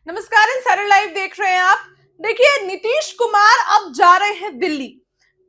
नमस्कार, सरल लाइव देख रहे हैं आप। देखिए, नीतीश कुमार अब जा रहे हैं दिल्ली।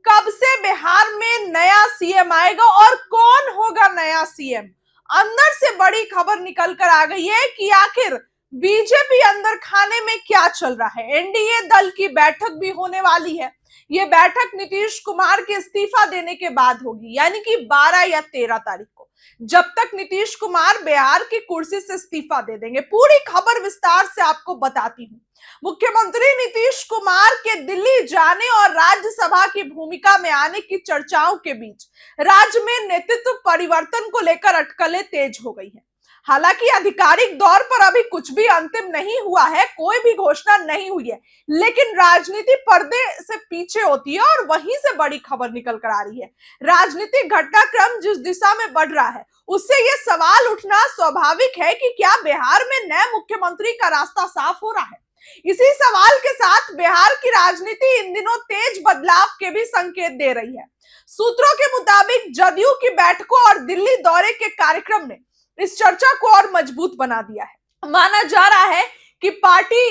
कब से बिहार में नया सीएम आएगा और कौन होगा नया सीएम, अंदर से बड़ी खबर निकल कर आ गई है कि आखिर बीजेपी अंदर खाने में क्या चल रहा है। एनडीए दल की बैठक भी होने वाली है। ये बैठक नीतीश कुमार के इस्तीफा देने के बाद होगी, यानी कि 12 या 13 तारीख को, जब तक नीतीश कुमार बिहार की कुर्सी से इस्तीफा दे देंगे। पूरी खबर विस्तार से आपको बताती हूँ। मुख्यमंत्री नीतीश कुमार के दिल्ली जाने और राज्यसभा की भूमिका में आने की चर्चाओं के बीच राज्य में नेतृत्व परिवर्तन को लेकर अटकलें तेज हो गई हैं। हालांकि आधिकारिक दौर पर अभी कुछ भी अंतिम नहीं हुआ है, कोई भी घोषणा नहीं हुई है, लेकिन राजनीति पर्दे से पीछे होती है और वहीं से बड़ी खबर निकल कर आ रही है। राजनीतिक घटनाक्रम जिस दिशा में बढ़ रहा है, उससे यह सवाल उठना स्वाभाविक है कि क्या बिहार में नए मुख्यमंत्री का रास्ता साफ हो रहा है। इसी सवाल के साथ बिहार की राजनीति इन दिनों तेज बदलाव के भी संकेत दे रही है। सूत्रों के मुताबिक जदयू की बैठकों और दिल्ली दौरे के कार्यक्रम ने इस चर्चा को और मजबूत बना दिया है। माना जा रहा है कि पार्टी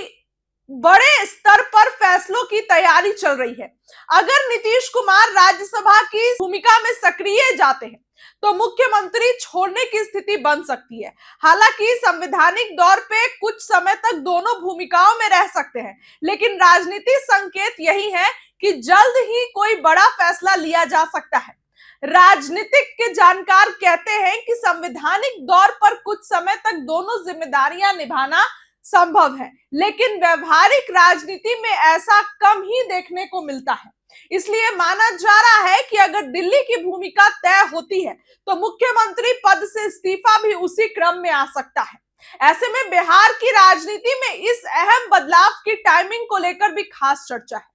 बड़े स्तर पर फैसलों की तैयारी चल रही है। अगर नीतीश कुमार राज्यसभा की भूमिका में सक्रिय जाते हैं तो मुख्यमंत्री छोड़ने की स्थिति बन सकती है। हालांकि संवैधानिक दौर पे कुछ समय तक दोनों भूमिकाओं में रह सकते हैं, लेकिन राजनीतिक संकेत यही है कि जल्द ही कोई बड़ा फैसला लिया जा सकता है। राजनीतिक के जानकार कहते हैं कि संवैधानिक दौर पर कुछ समय तक दोनों जिम्मेदारियां निभाना संभव है, लेकिन व्यवहारिक राजनीति में ऐसा कम ही देखने को मिलता है। इसलिए माना जा रहा है कि अगर दिल्ली की भूमिका तय होती है तो मुख्यमंत्री पद से इस्तीफा भी उसी क्रम में आ सकता है। ऐसे में बिहार की राजनीति में इस अहम बदलाव की टाइमिंग को लेकर भी खास चर्चा है।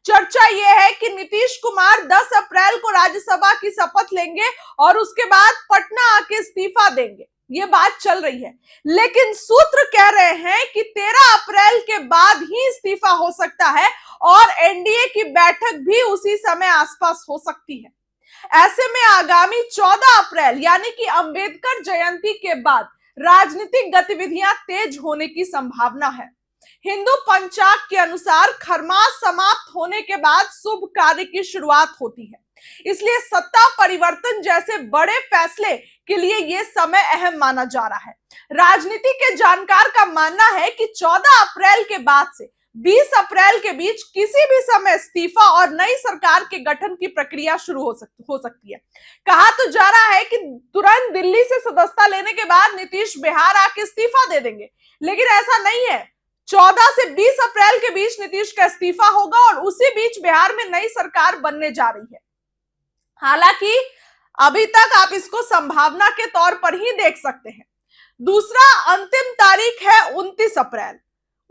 चर्चा यह है कि नीतीश कुमार 10 अप्रैल को राज्यसभा की शपथ लेंगे और उसके बाद पटना आके इस्तीफा देंगे, ये बात चल रही है। लेकिन सूत्र कह रहे हैं कि 13 अप्रैल के बाद ही इस्तीफा हो सकता है और एनडीए की बैठक भी उसी समय आसपास हो सकती है। ऐसे में आगामी 14 अप्रैल यानी कि अंबेडकर जयंती के बाद राजनीतिक गतिविधियां तेज होने की संभावना है। हिंदू पंचांग के अनुसार खरमास समाप्त होने के बाद शुभ कार्य की शुरुआत होती है। इसलिए सत्ता परिवर्तन जैसे बड़े फैसले के लिए यह समय अहम माना जा रहा है। राजनीति के जानकार का मानना है कि 14 अप्रैल के बाद से 20 अप्रैल के बीच किसी भी समय इस्तीफा और नई सरकार के गठन की प्रक्रिया शुरू हो सकती है। कहा तो जा रहा है कि तुरंत दिल्ली से सदस्यता लेने के बाद नीतीश बिहार आके इस्तीफा दे देंगे, लेकिन ऐसा नहीं है। 14 से 20 अप्रैल के बीच नीतीश का इस्तीफा होगा और उसी बीच बिहार में नई सरकार बनने जा रही है। हालांकि अभी तक आप इसको संभावना के तौर पर ही देख सकते हैं। दूसरा अंतिम तारीख है 29 अप्रैल।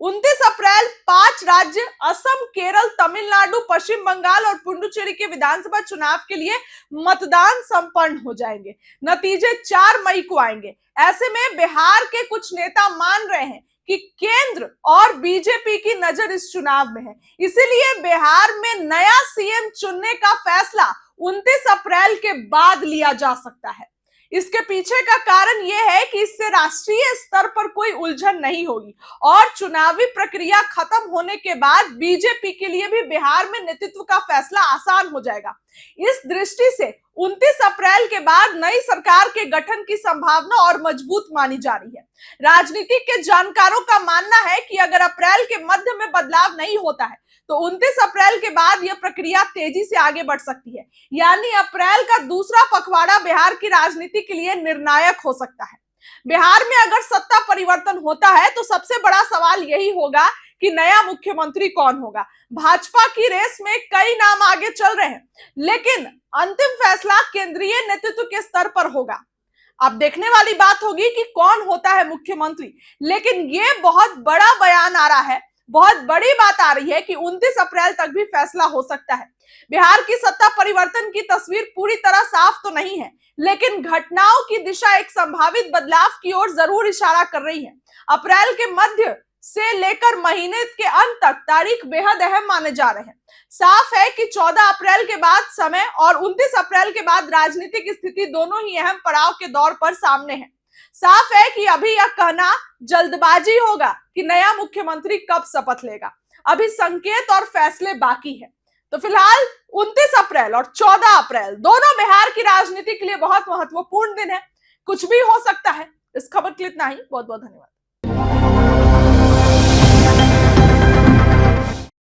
29 अप्रैल 5 राज्य असम, केरल, तमिलनाडु, पश्चिम बंगाल और पुडुचेरी के विधानसभा चुनाव के लिए मतदान संपन्न हो जाएंगे। नतीजे 4 मई को आएंगे। ऐसे में बिहार के कुछ नेता मान रहे हैं कि केंद्र और बीजेपी की नजर इस चुनाव में है, इसीलिए बिहार में नया सीएम चुनने का फैसला 29 अप्रैल के बाद लिया जा सकता है। इसके पीछे का कारण यह है कि इससे राष्ट्रीय स्तर पर कोई उलझन नहीं होगी और चुनावी प्रक्रिया खत्म होने के बाद बीजेपी के लिए भी बिहार में नेतृत्व का फैसला आसान हो जाएगा। इस दृष्टि से 29 अप्रैल के बाद नई सरकार के गठन की संभावना और मजबूत मानी जा रही है। राजनीति के जानकारों का मानना है कि अगर अप्रैल के मध्य में बदलाव नहीं होता है तो 29 अप्रैल के बाद यह प्रक्रिया तेजी से आगे बढ़ सकती है, यानी अप्रैल का दूसरा पखवाड़ा बिहार की राजनीति के लिए निर्णायक हो सकता है। बिहार में अगर सत्ता परिवर्तन होता है तो सबसे बड़ा सवाल यही होगा कि नया मुख्यमंत्री कौन होगा। भाजपा की रेस में कई नाम आगे चल रहे हैं, लेकिन अंतिम फैसला केंद्रीय नेतृत्व के स्तर पर होगा। अब देखने वाली बात होगी कि कौन होता है मुख्यमंत्री, लेकिन यह बहुत बड़ा बयान आ रहा है, बहुत बड़ी बात आ रही है कि 29 अप्रैल तक भी फैसला हो सकता है। बिहार की सत्ता परिवर्तन की तस्वीर पूरी तरह साफ तो नहीं है, लेकिन घटनाओं की दिशा एक संभावित बदलाव की ओर जरूर इशारा कर रही है। अप्रैल के मध्य से लेकर महीने के अंत तक तारीख बेहद अहम माने जा रहे हैं। साफ है कि 14 अप्रैल के बाद समय और 29 अप्रैल के बाद राजनीतिक स्थिति दोनों ही अहम पड़ाव के दौर पर सामने है। साफ है कि अभी यह कहना जल्दबाजी होगा कि नया मुख्यमंत्री कब शपथ लेगा। अभी संकेत और फैसले बाकी है। तो फिलहाल 29 अप्रैल और 14 अप्रैल दोनों बिहार की राजनीति के लिए बहुत महत्वपूर्ण दिन है। कुछ भी हो सकता है। इस खबर के लिए इतना ही। बहुत बहुत धन्यवाद।